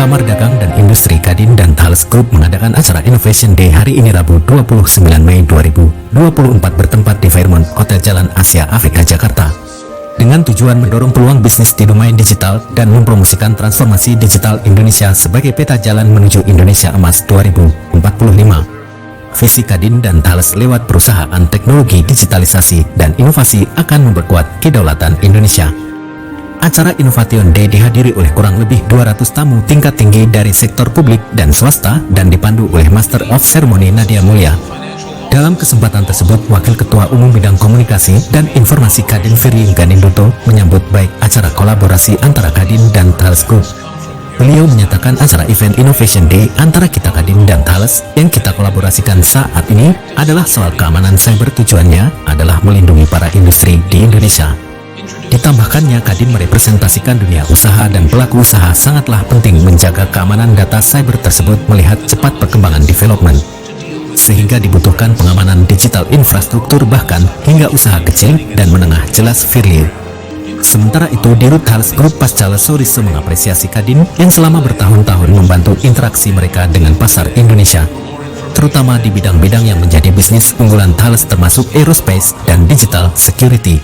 Kamar Dagang dan Industri Kadin dan Thales Group mengadakan acara Innovation Day hari ini Rabu 29 Mei 2024 bertempat di Fairmont Hotel Jalan Asia Afrika Jakarta. Dengan tujuan mendorong peluang bisnis di domain digital dan mempromosikan transformasi digital Indonesia sebagai peta jalan menuju Indonesia Emas 2045. Visi Kadin dan Thales lewat perusahaan teknologi digitalisasi dan inovasi akan memperkuat kedaulatan Indonesia. Acara Innovation Day dihadiri oleh kurang lebih 200 tamu tingkat tinggi dari sektor publik dan swasta dan dipandu oleh Master of Ceremony Nadia Mulya. Dalam kesempatan tersebut, Wakil Ketua Umum Bidang Komunikasi dan Informasi Kadin Firly Ganinduto menyambut baik acara kolaborasi antara Kadin dan Thales Group. Beliau menyatakan acara event Innovation Day antara kita Kadin dan Thales yang kita kolaborasikan saat ini adalah soal keamanan cyber. Tujuannya adalah melindungi para industri di Indonesia. Ditambahkannya, Kadin merepresentasikan dunia usaha dan pelaku usaha sangatlah penting menjaga keamanan data cyber tersebut melihat cepat perkembangan development, sehingga dibutuhkan pengamanan digital infrastruktur bahkan hingga usaha kecil dan menengah, jelas Firly. Sementara itu, Dirut Thales Group Pascal Soriso mengapresiasi Kadin yang selama bertahun-tahun membantu interaksi mereka dengan pasar Indonesia, terutama di bidang-bidang yang menjadi bisnis unggulan Thales termasuk aerospace dan digital security.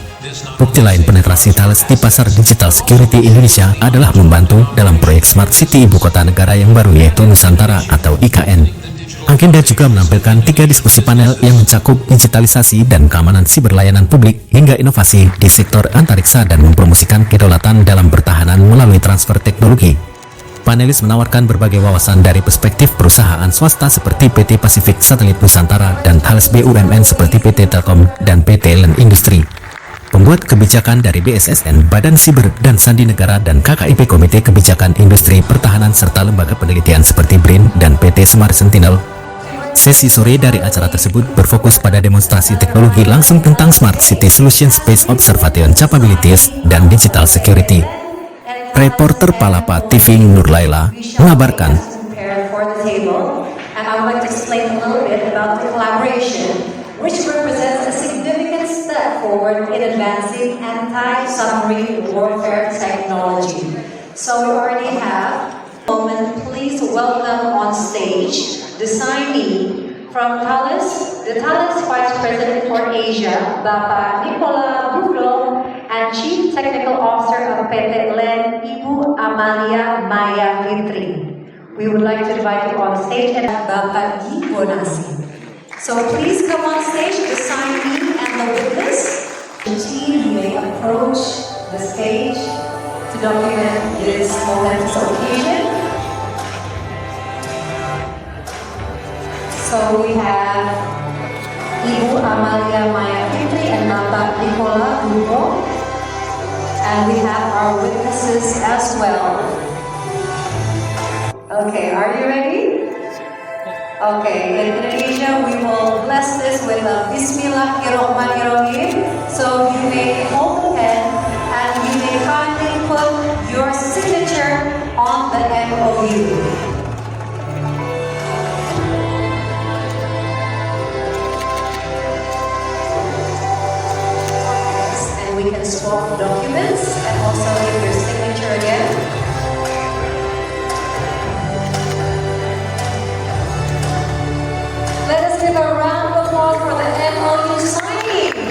Bukti lain penetrasi Thales di pasar digital security Indonesia adalah membantu dalam proyek Smart City Ibu Kota Negara yang baru yaitu Nusantara atau IKN. Agenda juga menampilkan 3 diskusi panel yang mencakup digitalisasi dan keamanan siber, layanan publik, hingga inovasi di sektor antariksa dan mempromosikan kedaulatan dalam pertahanan melalui transfer teknologi. Panelis menawarkan berbagai wawasan dari perspektif perusahaan swasta seperti PT Pasifik Satelit Nusantara dan Thales BUMN seperti PT Telkom dan PT Len Industri. Pembuat kebijakan dari BSSN, Badan Siber dan Sandi Negara, dan KKIP Komite Kebijakan Industri Pertahanan serta lembaga penelitian seperti BRIN dan PT Smart Sentinel. Sesi sore dari acara tersebut berfokus pada demonstrasi teknologi langsung tentang Smart City Solution, Space Observation Capabilities, dan Digital Security. Reporter Palapa TV Nur Laila mengabarkan. Which represents a significant step forward in advancing anti-submarine warfare technology. So we already have. Please welcome on stage the signee from Thales, the Thales Vice President for Asia, Bapak Nicola Bruno, and Chief Technical Officer of PT Len, Ibu Amalia Maya Fitri. We would like to invite you on stage and Bapak Di Bonasi. So please come on stage, the signee and the witness. The team, you may approach the stage to document this momentous occasion. So we have Ibu Amalia Maya Fitri and Bapak Nicola Bruno, and we have our witnesses as well. Okay, are you ready? Okay, in Indonesia we will bless this with a Bismillahirrahmanirrahim. So you may hold the pen and you may kindly put your signature on the MOU. And we can swap documents and also give your signature again. Let us give a round of applause for the MOU signing,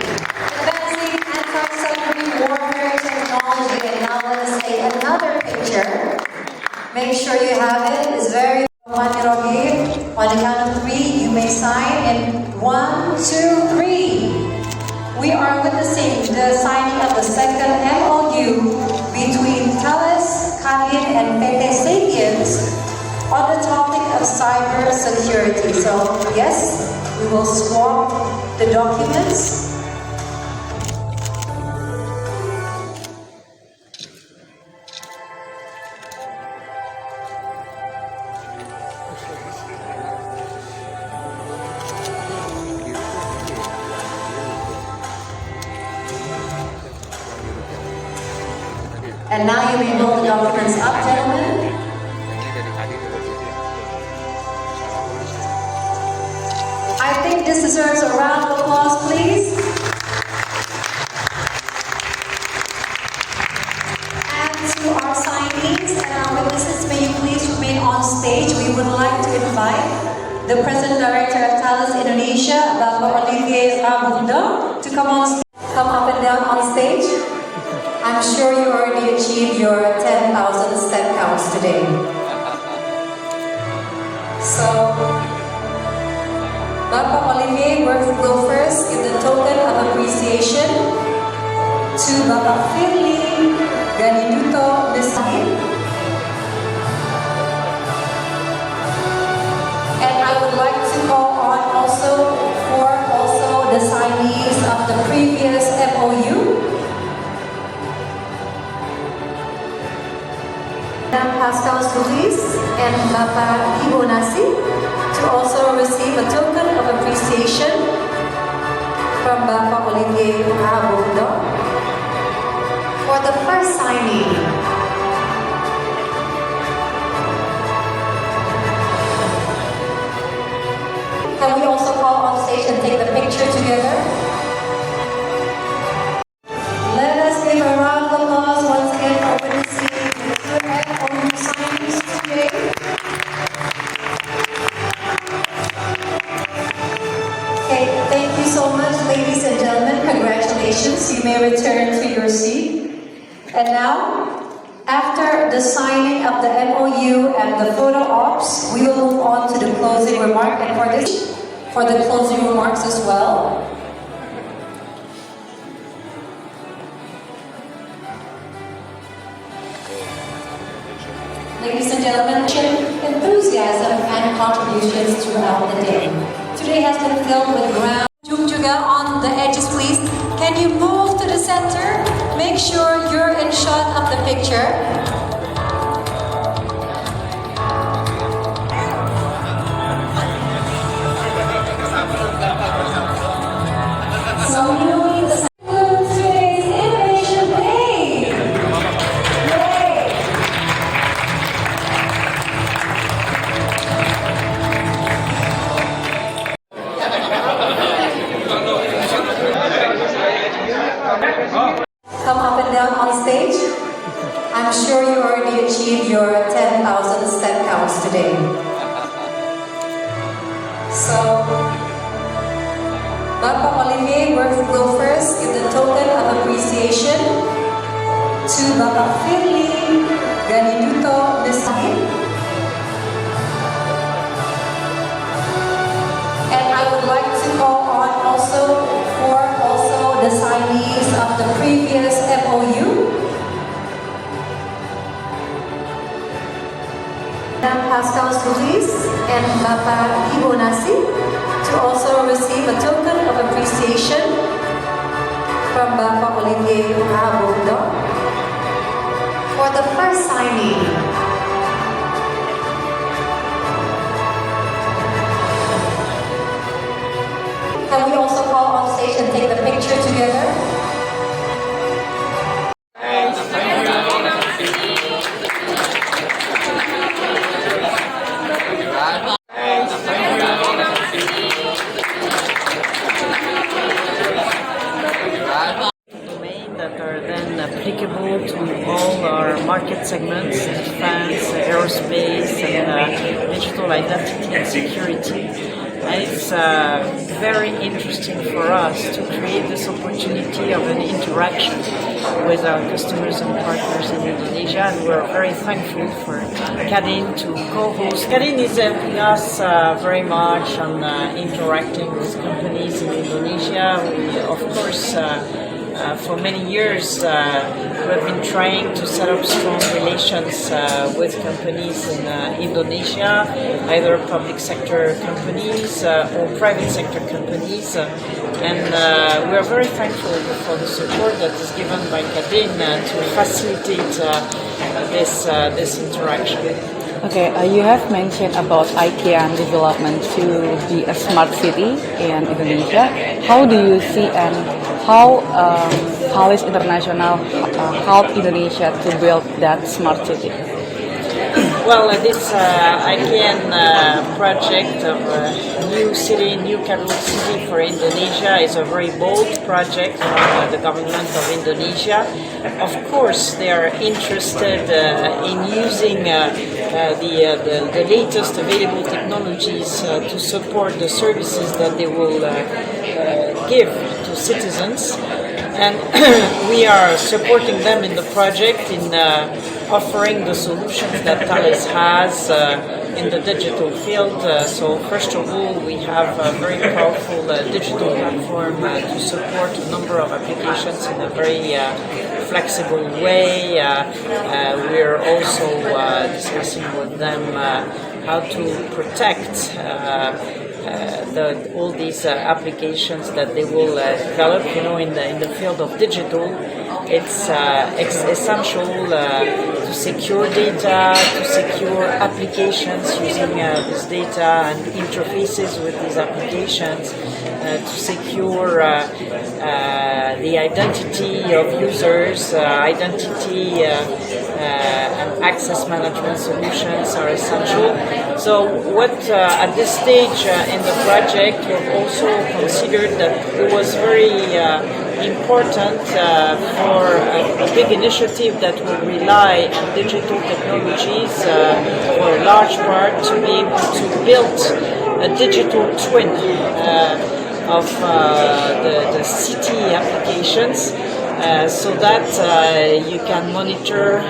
advancing anti-submarine warfare technology. And now let us take another picture. Make sure you have it. It's very Rahmanirrahim. On the count of 3, you may sign in 1, 2, 3. We are witnessing the signing of the second MOU between Thales, Kadin, and PT Sapiens on the topic of cyber security. So yes, we will swap the documents. And now you may hold the documents up, gentlemen. I think this deserves a round of applause, please. And to our signees and our witnesses, may you please remain stage, we would like to invite the President Director of Thales Indonesia, Bapak Olivier Rabundo, to come up and down on stage. I'm sure you already achieved your 10,000 step counts today. So, Bapak Olivier will first give the token of appreciation to Bapak Firly Ganiduto Misahid. And I would like to call on also the signees of the previous MOU. Madam Pascal Sulis and Bapak Ibu Nasi to also receive a token of appreciation from Bapak Olivier Rabundo for the first signing. Can we also call on stage and take the picture together? Let us give a round of applause once again for witnessing the two MOU signings today. Okay, thank you so much, ladies and gentlemen. Congratulations. You may return to your seat. And now, after the signing of the MOU and the photo ops, we will move on to the closing remark. And for the closing remarks as well, ladies and gentlemen, enthusiasm and contributions throughout the day. Today has been filled with ground. Juga on the edges, please. Can you move to the center? Make sure you're in shot of the picture. So today's Innovation Day. Yay! Come up and down on stage. I'm sure you already achieved your 10,000 step counts today. So, Bapak Olivier will first give the token of appreciation to Bapak Firly Ganiduto Misahid. And I would like to call on also the signees of the previous MOU. Madam Pascal Sulis and Bapak Ibu Nasi to also receive a token of appreciation from Bapak Olivier Rabundo for the first signing. Can we also call on stage and take the picture together? That are then applicable to all our market segments, defense, aerospace, and digital identity and security. And it's very interesting for us to create this opportunity of an interaction with our customers and partners in Indonesia, and we're very thankful for Kadin to co-host. Kadin is helping us very much on interacting with companies in Indonesia. We, of course, for many years, we've been trying to set up strong relations with companies in Indonesia, either public sector companies or private sector companies. And we're very thankful for the support that is given by Kadin to facilitate this interaction. Okay, you have mentioned about IKEA development to be a smart city in Indonesia. How do you see and how Thales International help Indonesia to build that smart city? Well, this ICANN project of new city, new capital city for Indonesia is a very bold project from the government of Indonesia. Of course, they are interested in using the latest available technologies to support the services that they will give to citizens. And we are supporting them in the project in offering the solutions that Thales has in the digital field. So first of all, we have a very powerful digital platform to support a number of applications in a very flexible way. We're also discussing with them how to protect all these applications that they will develop. You know, in the field of digital, it's essential to secure data, to secure applications using this data and interfaces with these applications, to secure the identity of users, identity and access management solutions are essential. So what at this stage in the project, we've also considered that it was very important for a big initiative that will rely on digital technologies for a large part to be able to build a digital twin of the city applications. So that you can monitor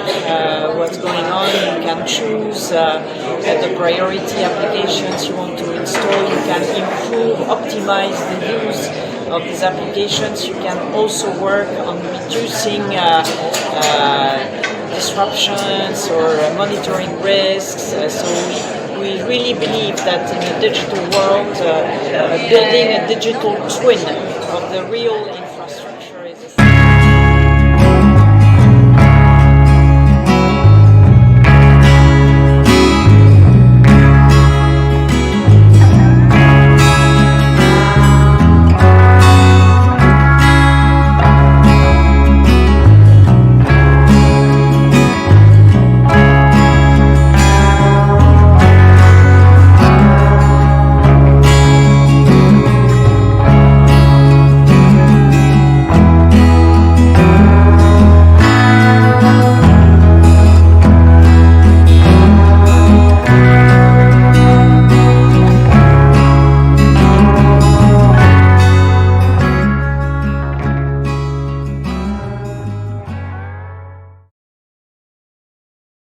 what's going on, you can choose the priority applications you want to install, you can improve, optimize the use of these applications, you can also work on reducing disruptions or monitoring risks. So we really believe that in the digital world, building a digital twin of the real